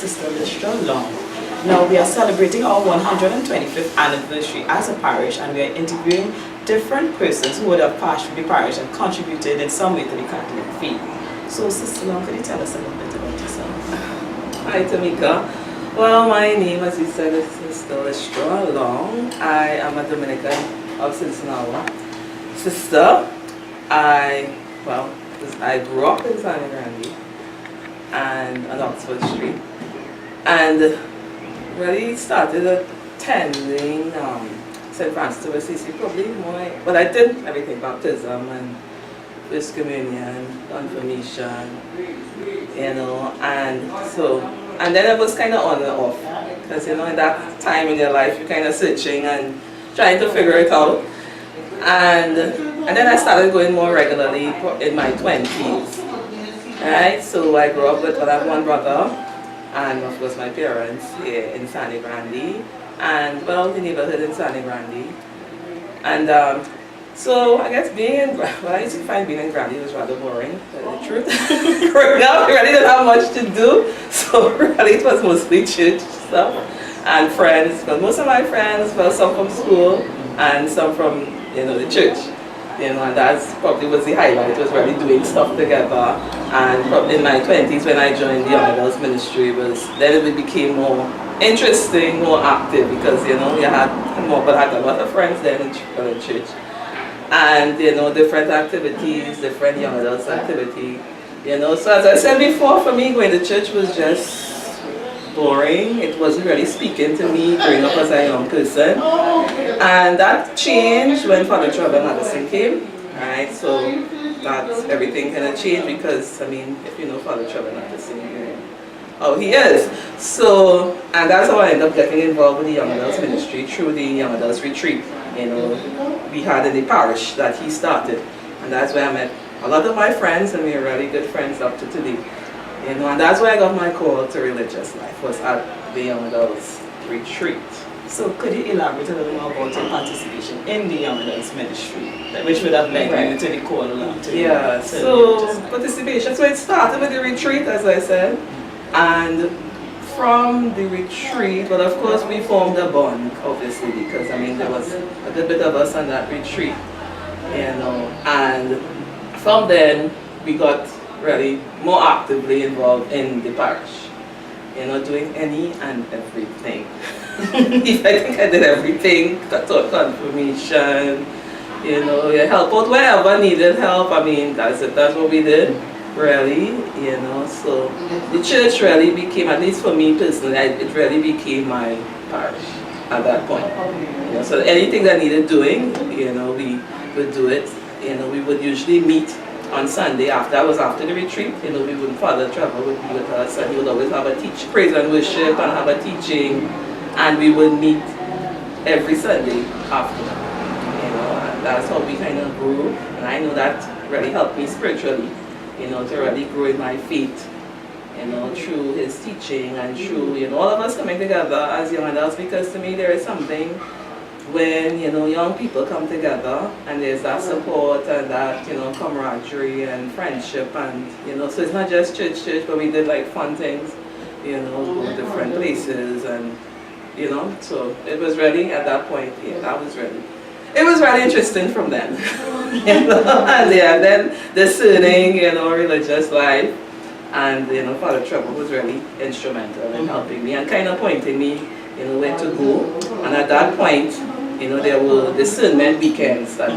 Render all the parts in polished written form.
Sister Lystra Long. Now we are celebrating our 125th anniversary as a parish, and we are interviewing different persons who would have passed through the parish and contributed in some way to the Catholic faith. So Sister Long, could you tell us a little bit about yourself? Hi Tamika. Well, my name, as you said, is Sister Lystra Long. I am a Dominican of Cincinnati. Sister, I grew up in Grande and on Oxford Street, and really started attending St. Francis of Assisi probably more, but I did everything: baptism and First Communion, confirmation, and then it was kind of on and off, because in that time in your life you're kind of searching and trying to figure it out, and then I started going more regularly in my 20s. Right, so I grew up with I have one brother, and of course my parents here in Grande, and the neighborhood in Grande, and so I guess I used to find being in Grande was rather boring, to tell you the truth. Growing up, I really didn't have much to do, so really it was mostly church stuff and friends. But most of my friends, some from school and some from the church. And that's probably was the highlight, was really doing stuff together. And in my 20s when I joined the Young Adults Ministry, then it became more interesting, more active, because you had more, but I had a lot of friends then in church. And different activities, different young adults activity. So as I said before, for me going to church was just boring. It wasn't really speaking to me growing up as a young person. And that changed when Father Trevor Madison came. Right? So everything kind of changed, because if you know Father Trevor Madison, he is. So, and that's how I ended up getting involved with the Young Adults Ministry through the Young Adults Retreat. We had in the parish that he started, and that's where I met a lot of my friends, and we are really good friends up to today. And that's where I got my call to religious life, was at the Young Adults Retreat. So could you elaborate a little more about your participation in the Young Adults Ministry, which would have led you to the call along to participation. So it started with the retreat, as I said, and from the retreat, but of course we formed a bond, obviously, because there was a good bit of us on that retreat, and from then we got really more actively involved in the parish, doing any and everything. I think I did everything, taught confirmation, help out wherever needed help. That's what we did. Really, so the church really became, at least for me personally, it really became my parish at that point. So anything that needed doing, we would do it. We would usually meet on Sunday after the retreat. Father Trevor would be with us, and he would always have a praise and worship and have a teaching, and we would meet every Sunday after. And that's how we kind of grew, and I know that really helped me spiritually. To really grow in my faith, through his teaching and through, all of us coming together as young adults, because to me there is something when, young people come together and there's that support and that, camaraderie and friendship, and, so it's not just church, but we did like fun things, go to different places, and, so it was really, at that point, it was really interesting from then. And then discerning, religious life, and Father Trevor was really instrumental in helping me and kind of pointing me, where to go. And at that point, there were discernment weekends that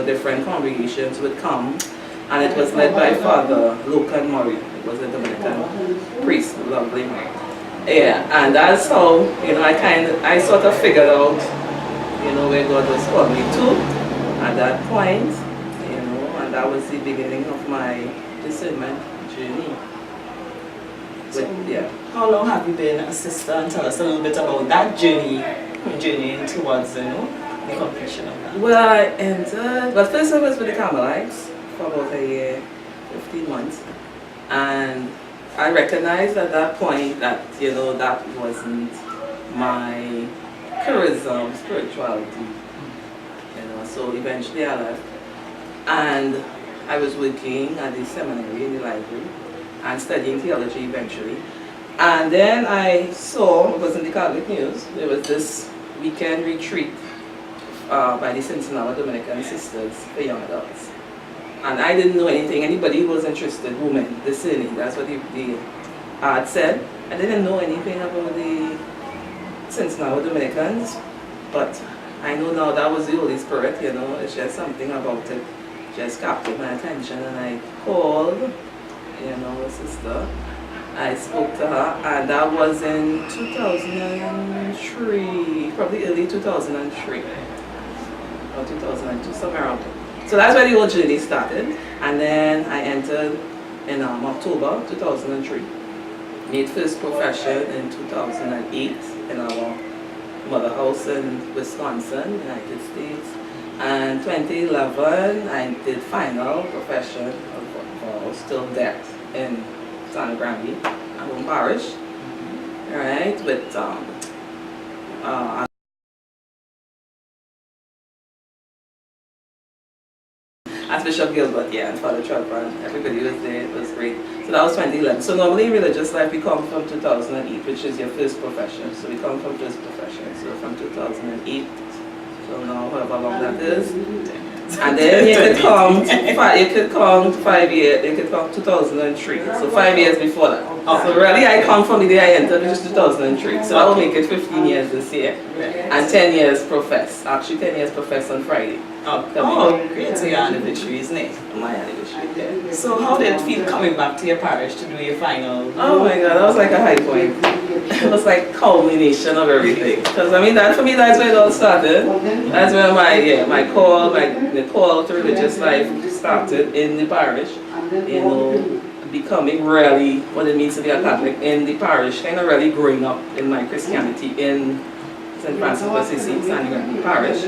different congregations would come, and it was led by Father Locan Murray. It was a Dominican priest, lovely man. Yeah, and that's how I sort of figured out where God was calling me to at that point, and that was the beginning of my discernment journey. How long have you been a sister, and tell us a little bit about that journey towards the completion of that? Well, I entered, first I was with the Carmelites for about a year, 15 months, and I recognized at that point that that wasn't my charism, spirituality, so eventually I left, and I was working at the seminary in the library and studying theology eventually, And then I saw, it was in the Catholic News, there was this weekend retreat by the Cincinnati Dominican Sisters for young adults. And I didn't know anything, anybody who was interested, women, discerning, that's what the ad said. I didn't know anything about the Cincinnati Dominicans, but I know now that was the Holy Spirit, you know, it's just something about it just captured my attention, and I called, you know, a sister. I spoke to her, and that was in 2003, probably early 2003 or 2002, somewhere around there. So that's where the whole journey started, and then I entered in October 2003. Made first profession in 2008 in our mother house in Wisconsin, United States. And 2011, I did final profession of still death in Grande, our home parish, right, with Archbishop Gilbert, yeah, and Father Trevor, everybody was there, it was great. So that was 2011. So normally religious life, we come from 2008, which is your first profession. So we come from first profession, so from 2008, so now however long that is. And then you could count 5 years, you could count 2003, so 5 years before that. So really I count from the day I entered, which is 2003, so that will make it 15 years this year. And 10 years profess, actually 10 years profess on Friday. Oh, great, so your anniversary, isn't it? My anniversary, yeah. So how did it feel coming back to your parish to do your final? Oh my God, that was like a high point. It was like culmination of everything. Because I mean, that for me, that's where it all started. That's where my call to religious life started in the parish. You know, becoming really what it means to be a Catholic in the parish, kind of really growing up in my Christianity in St. Francis, Sangre, Parish,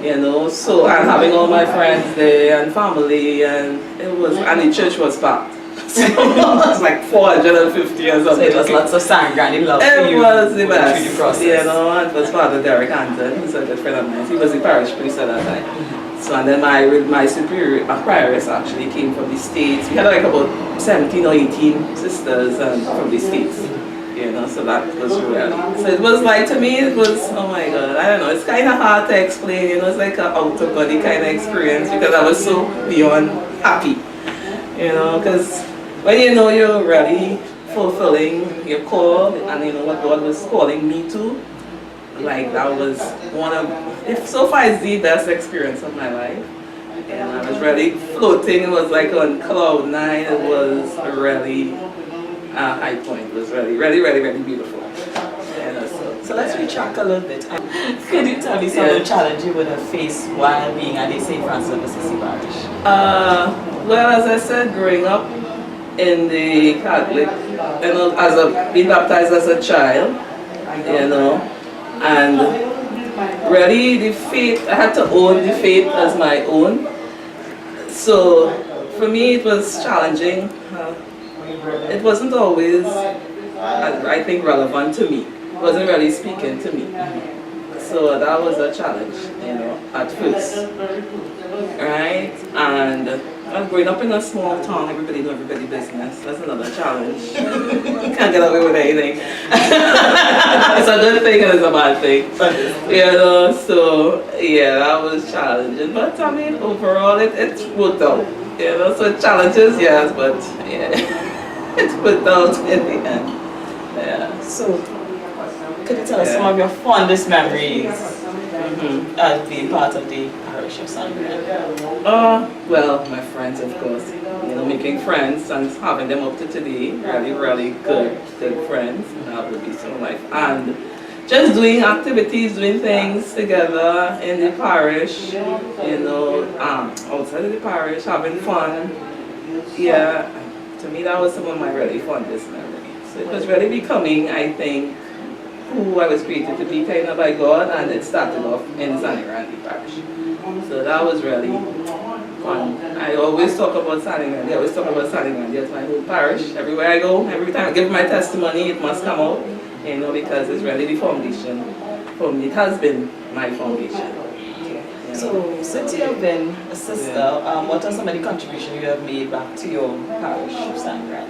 you know, so, and having all my friends there and family, and the church was packed. So it was like 450 or something. So it was lots of Sangre love for you. It was the best, the process. you know, and it was Father Derek Anton, who's a good friend of mine. He was the parish priest at that time. So, and then my superior, my prioress actually came from the States. We had like about 17 or 18 sisters from the States. You know, so that was real. So it was like, to me, it was, oh my God, I don't know, it's kind of hard to explain, you know, it's like an out-of-body kind of experience because I was so beyond happy, you know, because when you know you're really fulfilling your call and you know what God was calling me to, like that was one of, if so far it's the best experience of my life. And I was really floating, it was like on cloud nine, it was really high point. It was really, really, really, really beautiful. Yeah, so let's retract a little bit. Could you tell me some of the challenges you would have faced while being at the St. Francis of Assisi Parish? Well, as I said, growing up in the Catholic, you know, being baptized as a child, you know, and really the faith, I had to own the faith as my own. So for me it was challenging. It wasn't always, I think, relevant to me. It wasn't really speaking to me. So that was a challenge, you know, at first. Right? And growing up in a small town, everybody knows everybody's business. That's another challenge. Can't get away with anything. It's a good thing and it's a bad thing. You know, so yeah, that was challenging. But I mean, overall, it worked out. You know, so challenges, yes, but yeah. It worked out in the end. Yeah. So, could you tell us some of your fondest memories as being part of the parish of Sangre? Well, my friends, of course. You know, making friends and having them up to today. Really, really good friends. That would be so life. And just doing activities, doing things together in the parish. You know, outside of the parish, having fun. Yeah. To me, that was some of my really fondest memories. So it was really becoming, I think, who I was created to be kind of by God, and it started off in Sangre Parish. So that was really fun. I always talk about Sangre. I always talk about Sangre. It's my whole parish. Everywhere I go, every time I give my testimony, it must come out, you know, because it's really the foundation for me. It has been my foundation. So, since you have been a sister, what are some of the contributions you have made back to your parish of Sangre?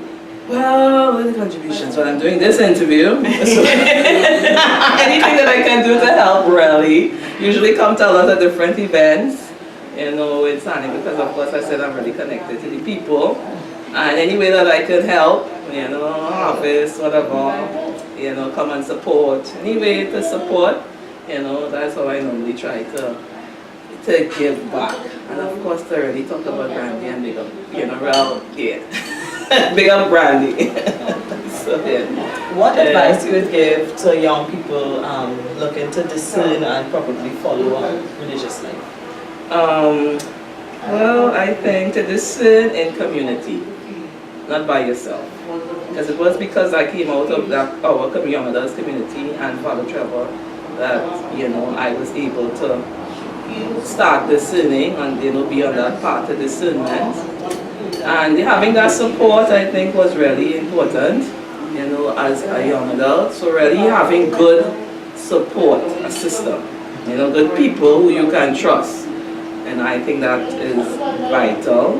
Well, with the contributions, when I'm doing this interview, so anything that I can do to help really, usually come to a lot of different events, with Sangre, because of course I said I'm really connected to the people, and any way that I could help, office, whatever, come and support, any way to support, that's how I normally try to give back, and of course to really talk about Grande and big up, big up Grande. So, yeah. What advice you would give to young people looking to discern and probably follow a religious life? Well, I think to discern in community, not by yourself. Because it was because I came out of our young adults community and Father Trevor that, I was able to start discerning and, be on that path of discernment. And having that support, I think, was really important, as a young adult. So really having good support, a system, good people who you can trust. And I think that is vital,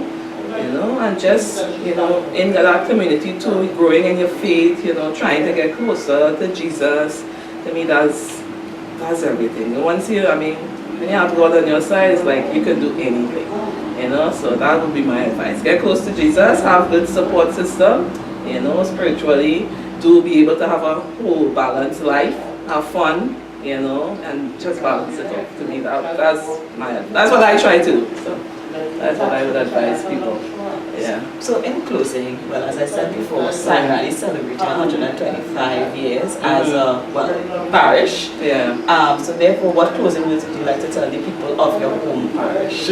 and just, in that community too, growing in your faith, trying to get closer to Jesus. To me, that's everything. Once when you have God on your side, it's like you can do anything, so that would be my advice. Get close to Jesus, have good support system, spiritually, to be able to have a whole balanced life, have fun, and just balance it up. To me, that's what I try to do. So that's what I would advise people. Yeah. So in closing, well, as I said before, Sangre is celebrating 125 years as a parish. Yeah. So therefore, what closing words would you like to tell the people of your home parish?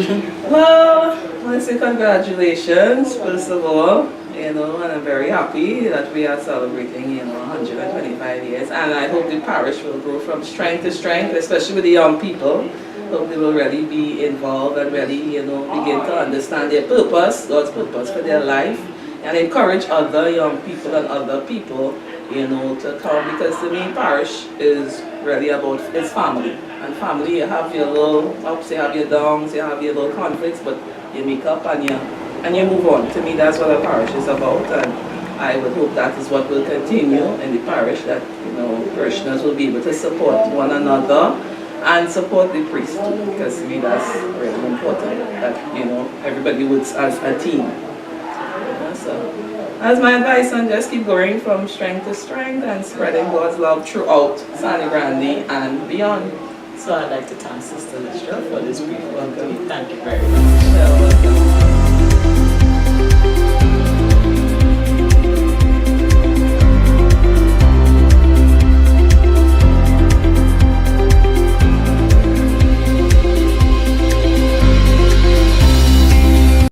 Well, I want to say congratulations, first of all, and I'm very happy that we are celebrating, 125 years, and I hope the parish will grow from strength to strength, especially with the young people. Hope they will really be involved and really, begin to understand their purpose, God's purpose for their life, and encourage other young people and other people, to come, because to me, parish is really about its family. And family, you have your little ups, you have your downs, you have your little conflicts, but you make up and you move on. To me, that's what a parish is about, and I would hope that is what will continue in the parish, that, parishioners will be able to support one another and support the priest, because to me that's really important, that, everybody works as a team. So that's my advice, and just keep going from strength to strength and spreading God's love throughout Sangre Grande and beyond. So I'd like to thank Sister Lystra for this brief welcome. Thank you very much.